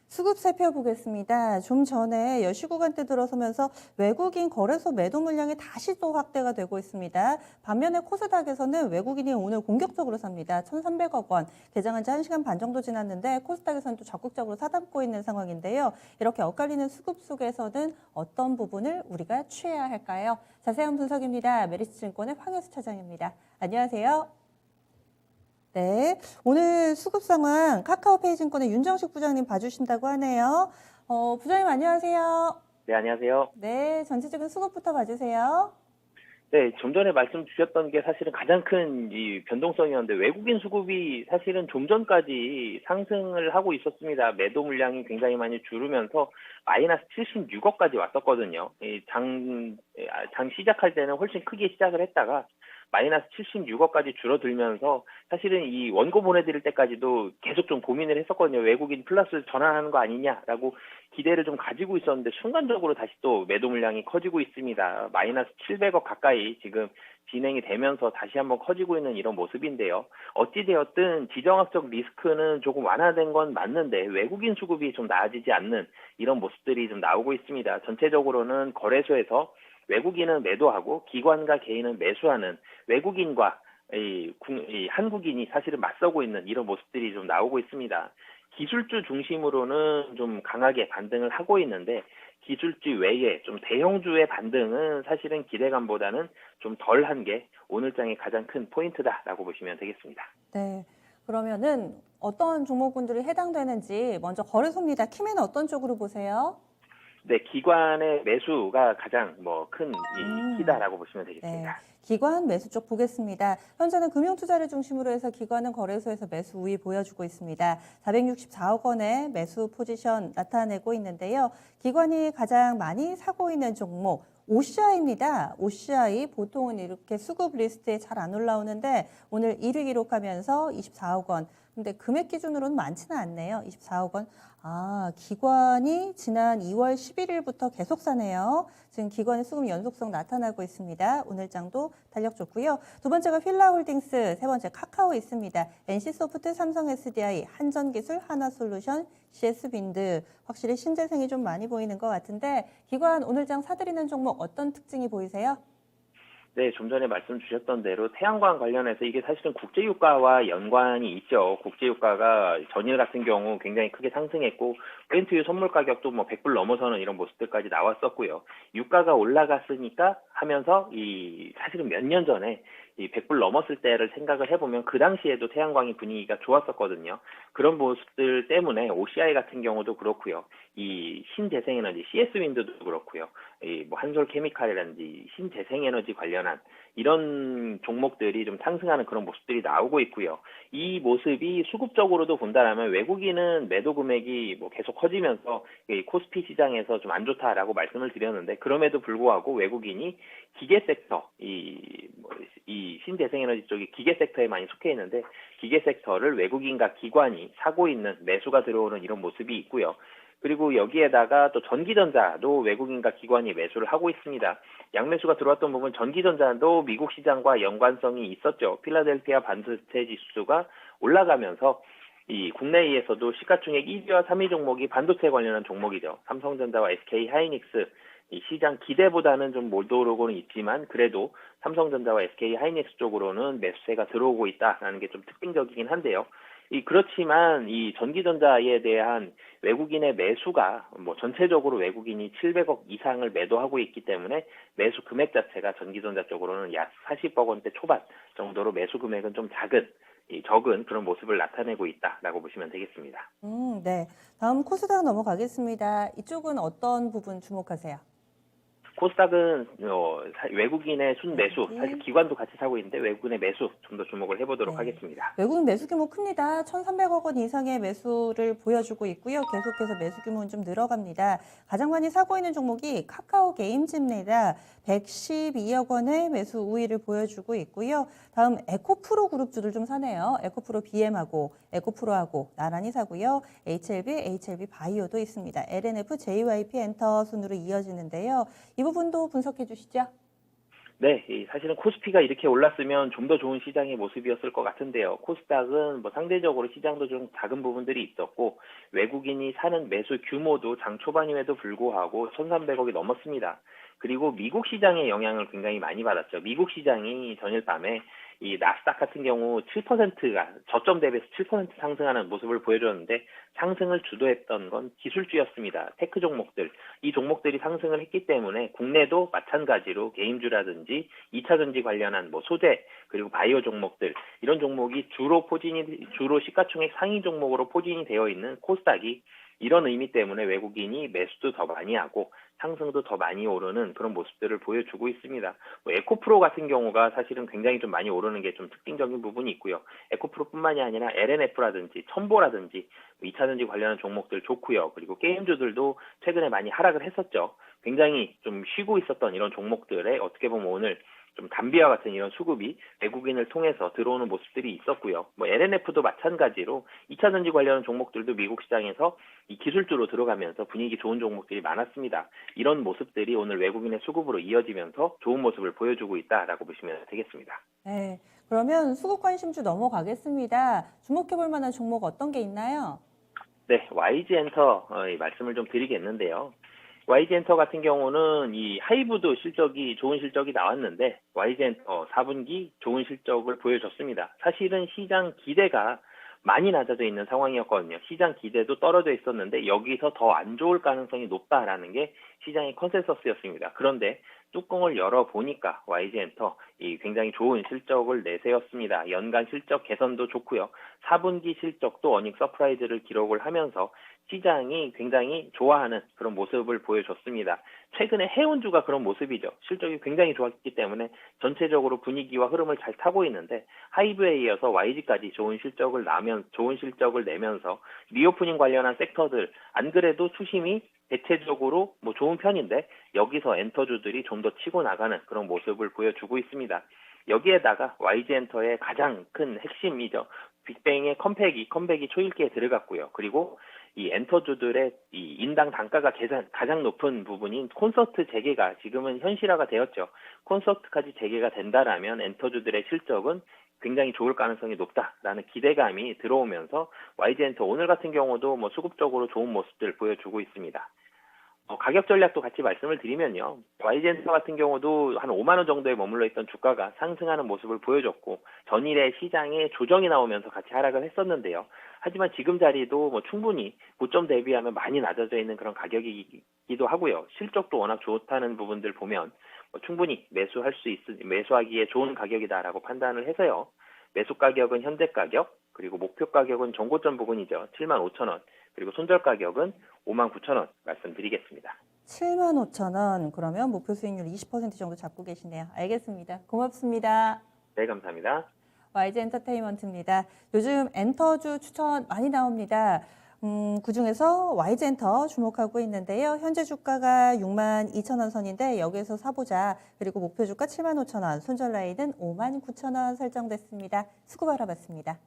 수급 살펴보겠습니다. 좀 전에 10시 구간대 들어서면서 외국인 거래소 매도 물량이 다시 또 확대가 되고 있습니다. 반면에 코스닥에서는 외국인이 오늘 공격적으로 삽니다. 1,300억 원, 개장한 지 1시간 반 정도 지났는데 코스닥에서는 또 적극적으로 사담고 있는 상황인데요. 이렇게 엇갈리는 수급 속에서는 어떤 부분을 우리가 취해야 할까요? 자세한 분석입니다. 메리츠증권의 황혜수 차장입니다. 안녕하세요. 네, 오늘 수급 상황 카카오페이 증권의 윤정식 부장님 봐주신다고 하네요. 부장님 안녕하세요. 네, 안녕하세요. 네, 전체적인 수급부터 봐주세요. 네, 좀 전에 말씀 주셨던 게 사실은 가장 큰 이 변동성이었는데 외국인 수급이 사실은 좀 전까지 상승을 하고 있었습니다. 매도 물량이 굉장히 많이 줄으면서 마이너스 76억까지 왔었거든요. 장 시작할 때는 훨씬 크게 시작을 했다가 마이너스 76억까지 줄어들면서 사실은 이 원고 보내드릴 때까지도 계속 좀 고민을 했었거든요. 외국인 플러스 전환하는 거 아니냐라고 기대를 좀 가지고 있었는데 순간적으로 다시 또 매도 물량이 커지고 있습니다. 마이너스 700억 가까이 지금 진행이 되면서 다시 한번 커지고 있는 이런 모습인데요. 어찌되었든 지정학적 리스크는 조금 완화된 건 맞는데 외국인 수급이 좀 나아지지 않는 이런 모습들이 좀 나오고 있습니다. 전체적으로는 거래소에서 외국인은 매도하고 기관과 개인은 매수하는 외국인과 한국인이 사실은 맞서고 있는 이런 모습들이 좀 나오고 있습니다. 기술주 중심으로는 좀 강하게 반등을 하고 있는데 기술주 외에 좀 대형주의 반등은 사실은 기대감보다는 좀 덜한 게 오늘장의 가장 큰 포인트다라고 보시면 되겠습니다. 네, 그러면은 어떤 종목군들이 해당되는지 먼저 거래소입니다. 키맨은 어떤 쪽으로 보세요? 네, 기관의 매수가 가장 큰 키다라고 보시면 네, 되겠습니다. 기관 매수 쪽 보겠습니다. 현재는 금융투자를 중심으로 해서 기관은 거래소에서 매수 우위 보여주고 있습니다. 464억 원의 매수 포지션 나타내고 있는데요. 기관이 가장 많이 사고 있는 종목 OCI입니다. OCI 보통은 이렇게 수급 리스트에 잘 안 올라오는데 오늘 1위 기록하면서 24억 원. 근데 금액 기준으로는 많지는 않네요. 24억 원. 기관이 지난 2월 11일부터 계속 사네요. 지금 기관의 수급 연속성 나타나고 있습니다. 오늘 장도 달력 좋고요. 두 번째가 휠라홀딩스, 세 번째 카카오 있습니다. NC소프트, 삼성 SDI, 한전기술, 하나솔루션, CS빈드. 확실히 신재생이 좀 많이 보이는 것 같은데 기관 오늘 장 사들이는 종목 어떤 특징이 보이세요? 네, 좀 전에 말씀 주셨던 대로 태양광 관련해서 이게 사실은 국제유가와 연관이 있죠. 국제유가가 전일 같은 경우 굉장히 크게 상승했고 브렌트유 선물 가격도 100불 넘어서는 이런 모습들까지 나왔었고요. 유가가 올라갔으니까 하면서 사실은 몇 년 전에 100불 넘었을 때를 생각을 해보면 그 당시에도 태양광이 분위기가 좋았었거든요. 그런 모습들 때문에 OCI 같은 경우도 그렇고요. 이 신재생에너지 CS윈드도 그렇고요. 한솔케미칼이라든지 신재생에너지 관련한 이런 종목들이 좀 상승하는 그런 모습들이 나오고 있고요. 이 모습이 수급적으로도 본다라면 외국인은 매도 금액이 계속 커지면서 코스피 시장에서 좀 안 좋다라고 말씀을 드렸는데 그럼에도 불구하고 외국인이 기계 섹터, 이 신재생에너지 쪽이 기계 섹터에 많이 속해 있는데 기계 섹터를 외국인과 기관이 사고 있는 매수가 들어오는 이런 모습이 있고요. 그리고 여기에다가 또 전기전자도 외국인과 기관이 매수를 하고 있습니다. 양매수가 들어왔던 부분 전기전자도 미국 시장과 연관성이 있었죠. 필라델피아 반도체 지수가 올라가면서 이 국내에서도 시가총액 1위와 3위 종목이 반도체 관련한 종목이죠. 삼성전자와 SK하이닉스 이 시장 기대보다는 좀 못 오르고는 있지만 그래도 삼성전자와 SK하이닉스 쪽으로는 매수세가 들어오고 있다라는 게 좀 특징적이긴 한데요. 그렇지만 이 전기전자에 대한 외국인의 매수가 전체적으로 외국인이 700억 이상을 매도하고 있기 때문에 매수 금액 자체가 전기전자 쪽으로는 약 40억 원대 초반 정도로 매수 금액은 좀 적은 그런 모습을 나타내고 있다라고 보시면 되겠습니다. 네. 다음 코스닥 넘어가겠습니다. 이쪽은 어떤 부분 주목하세요? 코스닥은 외국인의 순매수, 사실 외국인. 기관도 같이 사고 있는데 외국인의 매수 좀 더 주목을 해보도록 네. 하겠습니다. 외국인 매수 규모 큽니다. 1,300억 원 이상의 매수를 보여주고 있고요. 계속해서 매수 규모는 좀 늘어갑니다. 가장 많이 사고 있는 종목이 카카오 게임즈입니다. 112억 원의 매수 우위를 보여주고 있고요. 다음 에코프로 그룹주들 좀 사네요. 에코프로 BM하고 에코프로하고 나란히 사고요. HLB 바이오도 있습니다. LNF, JYP 엔터 순으로 이어지는데요. 이 부분도 분석해 주시죠. 네, 사실은 코스피가 이렇게 올랐으면 좀 더 좋은 시장의 모습이었을 것 같은데요. 코스닥은 뭐 상대적으로 시장도 좀 작은 부분들이 있었고, 외국인이 사는 매수 규모도 장 초반임에도 불구하고 1,300억이 넘었습니다. 그리고 미국 시장의 영향을 굉장히 많이 받았죠. 미국 시장이 전일 밤에 이 나스닥 같은 경우 7%가 저점 대비해서 7% 상승하는 모습을 보여줬는데, 상승을 주도했던 건 기술주였습니다. 테크 종목들. 이 종목들이 상승을 했기 때문에 국내도 마찬가지로 게임주라든지 2차 전지 관련한 뭐 소재 그리고 바이오 종목들 이런 종목이 주로 시가총액 상위 종목으로 포진이 되어 있는 코스닥이 이런 의미 때문에 외국인이 매수도 더 많이 하고 상승도 더 많이 오르는 그런 모습들을 보여주고 있습니다. 뭐 에코프로 같은 경우가 사실은 굉장히 좀 많이 오르는 게 좀 특징적인 부분이 있고요. 에코프로뿐만이 아니라 LNF라든지 첨보라든지 2차 전지 관련한 종목들 좋고요. 그리고 게임주들도 최근에 많이 하락을 했었죠. 굉장히 좀 쉬고 있었던 이런 종목들에 어떻게 보면 오늘 좀 담비와 같은 이런 수급이 외국인을 통해서 들어오는 모습들이 있었고요. 뭐 LNF도 마찬가지로 2차 전지 관련 종목들도 미국 시장에서 이 기술주로 들어가면서 분위기 좋은 종목들이 많았습니다. 이런 모습들이 오늘 외국인의 수급으로 이어지면서 좋은 모습을 보여주고 있다라고 보시면 되겠습니다. 네, 그러면 수급 관심주 넘어가겠습니다. 주목해볼 만한 종목 어떤 게 있나요? 네, YG엔터 말씀을 좀 드리겠는데요. YG엔터 같은 경우는 이 하이브도 좋은 실적이 나왔는데 YG엔터 4분기 좋은 실적을 보여줬습니다. 사실은 시장 기대가 많이 낮아져 있는 상황이었거든요. 시장 기대도 떨어져 있었는데 여기서 더 안 좋을 가능성이 높다라는 게 시장의 컨센서스였습니다. 그런데 뚜껑을 열어보니까 YG엔터 굉장히 좋은 실적을 내세웠습니다. 연간 실적 개선도 좋고요. 4분기 실적도 어닝 서프라이즈를 기록을 하면서 시장이 굉장히 좋아하는 그런 모습을 보여줬습니다. 최근에 해운주가 그런 모습이죠. 실적이 굉장히 좋았기 때문에 전체적으로 분위기와 흐름을 잘 타고 있는데 하이브에 이어서 YG까지 좋은 실적을 내면서 리오프닝 관련한 섹터들 안 그래도 수심이 대체적으로 뭐 좋은 편인데 여기서 엔터주들이 좀 더 치고 나가는 그런 모습을 보여주고 있습니다. 여기에다가 YG엔터의 가장 큰 핵심이죠. 빅뱅의 컴백이 초일기에 들어갔고요. 그리고 이 엔터주들의 이 인당 단가가 가장 높은 부분인 콘서트 재개가 지금은 현실화가 되었죠. 콘서트까지 재개가 된다라면 엔터주들의 실적은 굉장히 좋을 가능성이 높다라는 기대감이 들어오면서 YG엔터 오늘 같은 경우도 뭐 수급적으로 좋은 모습들 보여주고 있습니다. 가격 전략도 같이 말씀을 드리면요. YG엔터 같은 경우도 한 5만 원 정도에 머물러 있던 주가가 상승하는 모습을 보여줬고 전일에 시장에 조정이 나오면서 같이 하락을 했었는데요. 하지만 지금 자리도 뭐 충분히 고점 대비하면 많이 낮아져 있는 그런 가격이기도 하고요. 실적도 워낙 좋다는 부분들 보면 충분히 매수하기에 좋은 가격이다라고 판단을 해서요. 매수 가격은 현재 가격, 그리고 목표 가격은 정고점 부근이죠. 75,000원. 그리고 손절 가격은 59,000원 말씀드리겠습니다. 75,000원. 그러면 목표 수익률 20% 정도 잡고 계시네요. 알겠습니다. 고맙습니다. 네, 감사합니다. YG 엔터테인먼트입니다. 요즘 엔터주 추천 많이 나옵니다. 그중에서 YG 엔터 주목하고 있는데요. 현재 주가가 62,000원 선인데 여기에서 사보자. 그리고 목표 주가 75,000원, 손절 라인은 59,000원 설정됐습니다. 수고 바라봤습니다.